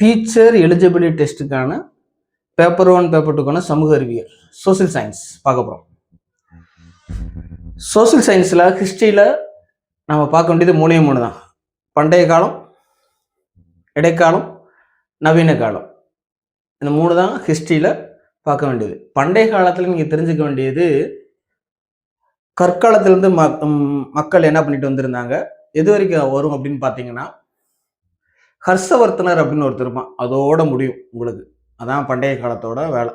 Teacher eligibility டெஸ்ட்டுக்கான paper 1 paper 2க்கான சமூக அறிவியல் social science பார்க்க போகிறோம். சோசியல் சயின்ஸில் ஹிஸ்ட்ரியில் நம்ம பார்க்க வேண்டியது 3 தான். பண்டைய காலம், இடைக்காலம், நவீன காலம். இந்த 3 தான் ஹிஸ்ட்ரியில் பார்க்க வேண்டியது. பண்டைய காலத்தில் நீங்கள் தெரிஞ்சுக்க வேண்டியது கற்காலத்திலேருந்து மக்கள் என்ன பண்ணிட்டு வந்திருந்தாங்க, எது வரைக்கும் வரும் அப்படின்னு பார்த்தீங்கன்னா ஹர்ஷவர்த்தனர் அப்படின்னு ஒருத்தர் இருப்பான், அதோட முடியும் உங்களுக்கு. அதான் பண்டைய காலத்தோட வேலை.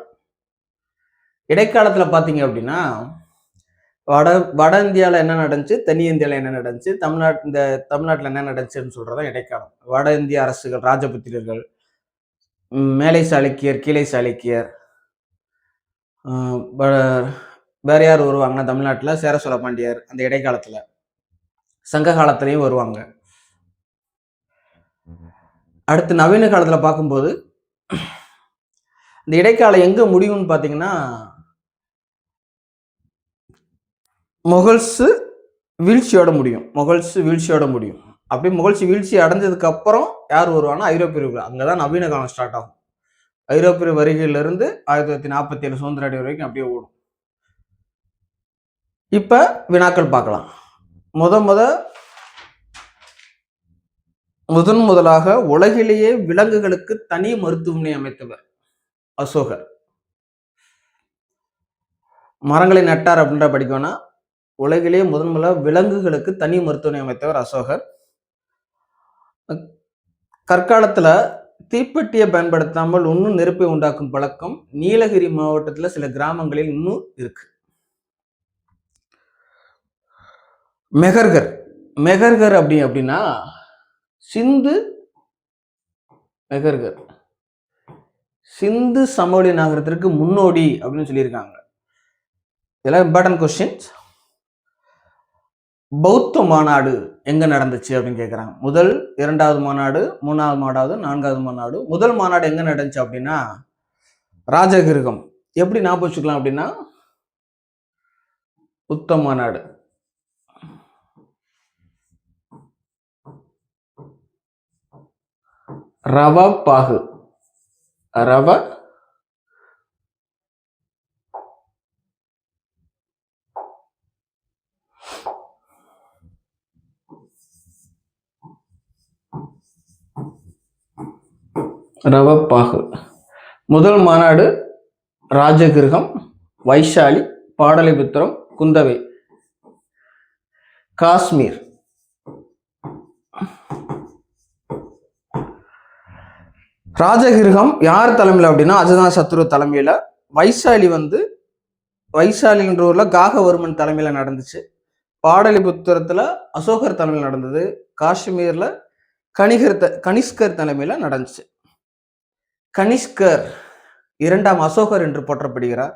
இடைக்காலத்தில் பார்த்தீங்க அப்படின்னா வட இந்தியாவில் என்ன நடந்துச்சு, தென் இந்தியாவில் என்ன நடந்துச்சு, தமிழ்நாட்டில் என்ன நடந்துச்சுன்னு சொல்றதான் இடைக்காலம். வட இந்திய அரசுகள், ராஜபுத்திரர்கள், மேலை சாளுக்கியர், கீழை சாளுக்கியர், வேற யார் வருவாங்கன்னா தமிழ்நாட்டில் சேர சோழ பாண்டியர் அந்த இடைக்காலத்தில். சங்க காலத்திலையும் வருவாங்க. அடுத்து நவீன காலத்தில் பார்க்கும்போது இந்த இடைக்காலம் எங்க முடியும்னு பார்த்தீங்கன்னா முகல்ஸ் வீழ்ச்சியோட முடியும். அப்படி முகல்ஸ் வீழ்ச்சி அடைஞ்சதுக்கு அப்புறம் யார் வருவாங்கன்னா ஐரோப்பியர்கள். அங்கதான் நவீன காலம் ஸ்டார்ட் ஆகும். ஐரோப்பிய வருகையிலிருந்து 1947 சுதந்திர அடி வரைக்கும் அப்படியே ஓடும். இப்ப வினாக்கள் பார்க்கலாம். முதலாக உலகிலேயே விலங்குகளுக்கு தனி மருத்துவமனை அமைத்தவர் அசோகர். மரங்களை நட்டார் அப்படின்ற படிக்கணும்னா உலகிலேயே முதலாக விலங்குகளுக்கு தனி மருத்துவமனை அமைத்தவர் அசோகர். கற்காலத்துல தீப்பெட்டியை பயன்படுத்தாமல் இன்னும் நெருப்பை உண்டாக்கும் பழக்கம் நீலகிரி மாவட்டத்துல சில கிராமங்களில் இன்னும் இருக்கு. மெகர்கர் அப்படின்னா சிந்து சமவெளி நகரத்திற்கு முன்னோடி அப்படின்னு சொல்லியிருக்காங்க. இதெல்லாம் இம்பார்ட்டன்ட் கொஸ்டின்ஸ். பௌத்த மாநாடு எங்க நடந்துச்சு அப்படின்னு கேட்குறாங்க. முதல், 2வது மாநாடு, 3வது மாநாடு, 4வது மாநாடு. முதல் மாநாடு எங்க நடந்துச்சு அப்படின்னா ராஜகிருகம். எப்படி ஞாபகம் வச்சுக்கலாம் அப்படின்னா புத்த மாநாடு. ரவபாகு முதல் மாநாடு ராஜகிருகம், வைசாலி, பாடலிபுத்திரம், குந்தவை, காஷ்மீர். ராஜகிருகம் யார் தலைமையில் அப்படின்னா அஜாத சத்ரு தலைமையில. வைசாலின்ற ஊர்ல காகவர்மன் தலைமையில நடந்துச்சு. பாடலிபுத்திரத்துல அசோகர் தலைமையில் நடந்தது. காஷ்மீர்ல கனிஷ்கர் தலைமையில நடந்துச்சு. கனிஷ்கர் 2ஆம் அசோகர் என்று போற்றப்படுகிறார்.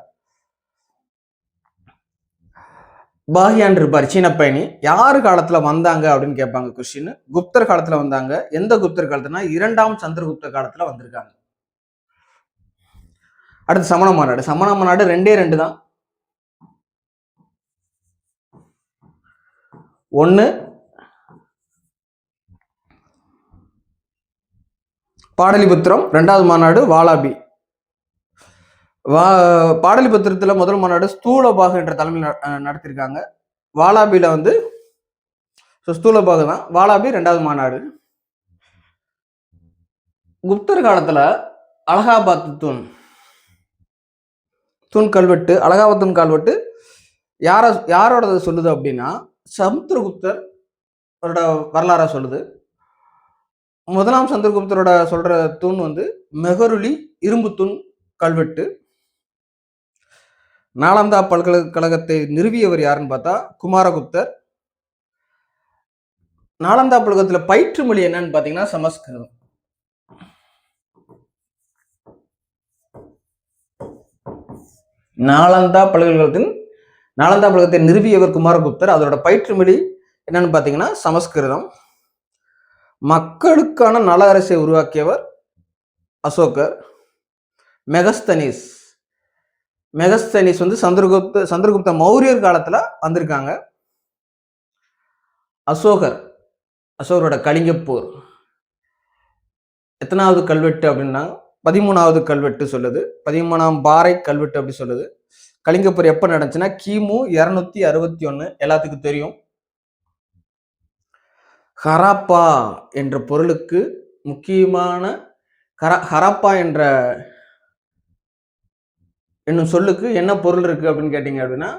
பாஹியான் இருப்பார், சீன பயணி. யாரு காலத்துல வந்தாங்க அப்படின்னு கேட்பாங்க கொஸ்டின். குப்தர் காலத்துல வந்தாங்க. எந்த குப்தர் காலத்துனா 2ஆம் சந்திரகுப்த காலத்துல வந்திருக்காங்க. அடுத்து சமண மாநாடு 2 தான். 1 பாடலிபுத்திரம், 2வது மாநாடு வாலாபி. பாடலிபுத்திரத்துல முதல் மாநாடு ஸ்தூலபாகு என்ற தலைமையில் நடத்திருக்காங்க. வாலாபியில ஸ்தூலபாகு தான். வாலாபி 2வது மாநாடு. குப்தர் காலத்துல அலகாபாத் தூண் கல்வெட்டு, அலகாபாத் தூண் கல்வெட்டு யாரோட சொல்லுது அப்படின்னா சமுத்திரகுப்தர் வரலாறா சொல்லுது. 1ஆம் சந்திரகுப்தரோட சொல்ற தூண் மெஹருலி இரும்பு தூண் கல்வெட்டு. நாலந்தா பல்கலைக்கழகத்தை நிறுவியவர் யாருன்னு பார்த்தா குமாரகுப்தர். நாலந்தா பல்கலைக்கழகத்துல பயிற்று மொழி என்னன்னு பாத்தீங்கன்னா சமஸ்கிருதம். நாலந்தா பல்கலைக்கழகத்தை நிறுவியவர் குமாரகுப்தர். அதோட பயிற்று மொழி என்னன்னு பாத்தீங்கன்னா சமஸ்கிருதம். மக்களுக்கான நல அரசை உருவாக்கியவர் அசோகர். மெகஸ்தனிஸ் சந்திரகுப்த மௌரியர் காலத்துல வந்திருக்காங்க. அசோகரோட கலிங்கப்போர் எத்தனாவது கல்வெட்டு அப்படின்னா 13வது கல்வெட்டு சொல்லுது. 13ஆம் பாறை கல்வெட்டு அப்படி சொல்லுது. கலிங்கப்போர் எப்ப நடந்துச்சுன்னா கிமு 261 எல்லாத்துக்கும் தெரியும். ஹராப்பா என்ற பொருளுக்கு முக்கியமான ஹராப்பா என்ற என்னும் சொல்லுக்கு என்ன பொருள் இருக்கு அப்படின்னு கேட்டீங்க அப்படின்னா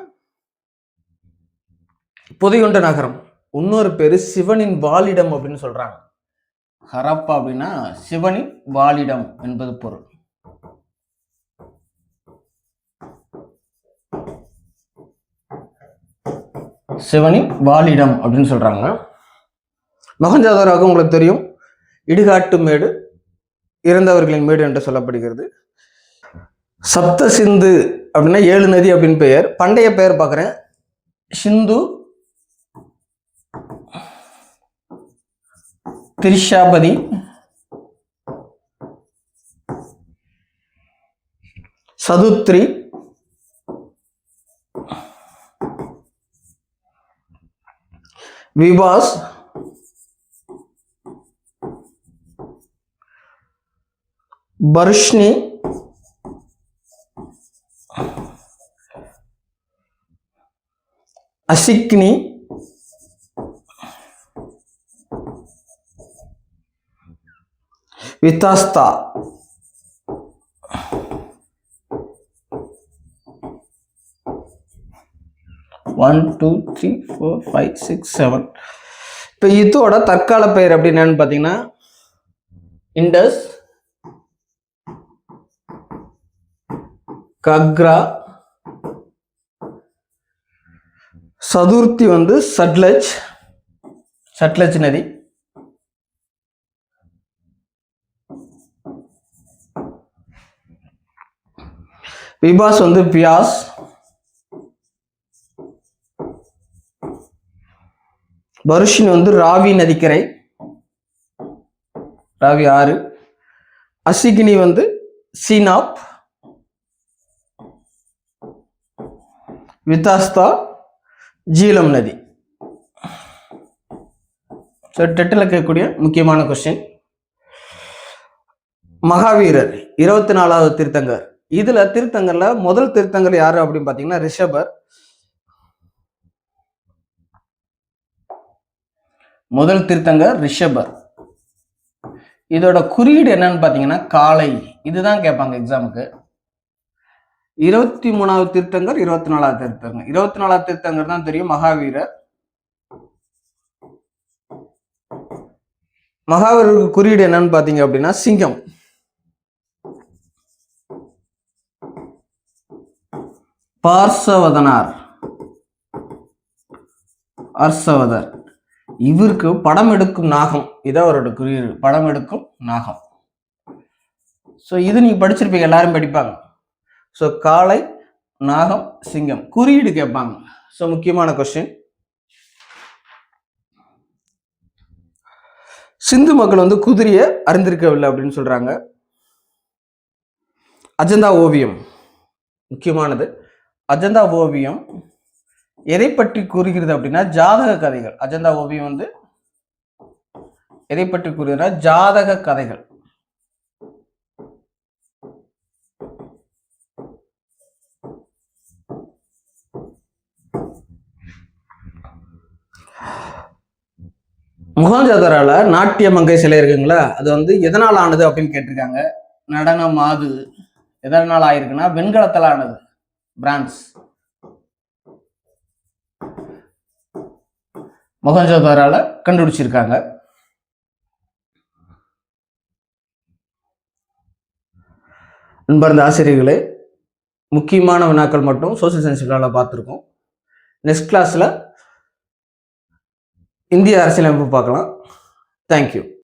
புதையுண்ட நகரம். இன்னொரு பேரு சிவனின் வாழிடம் அப்படின்னு சொல்றாங்க. ஹரப்பா அப்படின்னா சிவனின் வாழிடம் என்பது பொருள். சிவனின் வாழிடம் அப்படின்னு சொல்றாங்க. மொஹஞ்சதாரோவுக்கு உங்களுக்கு தெரியும், இடுகாட்டு மேடு, இறந்தவர்களின் மேடு என்று சொல்லப்படுகிறது. சப்த சிந்து அப்படின்னா 7 நதி அப்படின்னு பெயர். பண்டைய பெயர் பார்க்குறேன், சிந்து, திரிஷாபதி, சதுத்ரி, விபாஸ், பர்ஷ்னி, அசிக்னி, விதாஸ்தா, 1 2 3 4 5 6 7. இப்போ இதோட தற்கால பெயர் அப்படி என்னன்னு பார்த்தீங்கன்னா இண்டஸ், கக்ரா, சதுர்த்தி சட்லஜ் நதி, விபாஸ் பியாஸ், பருஷின் ராவி நதிக்கரை, ராவி ஆறு, அசிகினி சீனாப், விதாஸ்தா ஜீலம் நதி. டெட்டில் கேட்கக்கூடிய முக்கியமான கொஸ்டின். மகாவீரர் 24வது தீர்த்தங்கர். இதுல தீர்த்தங்கர்ல முதல் தீர்த்தங்கர் யாரு அப்படின்னு பாத்தீங்கன்னா ரிஷபர். முதல் தீர்த்தங்கர் ரிஷபர். இதோட குறியீடு என்னன்னு பாத்தீங்கன்னா காளை. இதுதான் கேட்பாங்க எக்ஸாமுக்கு. 23வது தீர்த்தங்கர், 24வது தீர்த்தங்கர். 24வது தீர்த்தங்கர் தான் தெரியும், மகாவீரர். மகாவீரருக்கு குறியீடு என்னன்னு பாத்தீங்க அப்படின்னா சிங்கம். பார்சவதனார், அர்சவதர். இவருக்கு படம் எடுக்கும் நாகம், இதான் அவரோட குறியீடு, படம் எடுக்கும் நாகம். ஸோ இது நீங்க படிச்சிருப்பீங்க, எல்லாரும் படிப்பாங்க. ஸோ காளை, நாகம், சிங்கம் குறியீடு கேட்பாங்க. ஸோ முக்கியமான கொஸ்டின். சிந்து மக்கள் குதிரையை அறிந்திருக்கவில்லை அப்படின்னு சொல்றாங்க. அஜந்தா ஓவியம் முக்கியமானது. அஜந்தா ஓவியம் எதை பற்றி கூறுகிறது அப்படின்னா ஜாதக கதைகள். அஜந்தா ஓவியம் எதை பற்றி கூறுகிறா ஜாதக கதைகள். மொஹஞ்சதாரோல நாட்டிய மங்கை சிலை இருக்குங்களா, அது எதனால் ஆனது அப்படின்னு கேட்டிருக்காங்க. நடனம் மாது எதனால் ஆயிருக்குன்னா வெண்கலத்தால் ஆனது, பிரான்ஸ். மொஹஞ்சதாரோல கண்டுபிடிச்சிருக்காங்க. அன்பார்ந்த ஆசிரியர்களே, முக்கியமான வினாக்கள் மட்டும் சோசியல் சயின்ஸ் பார்த்துருக்கோம். நெக்ஸ்ட் கிளாஸ்ல இந்திய அரசியலமைப்பு பார்க்கலாம். தேங்க்யூ.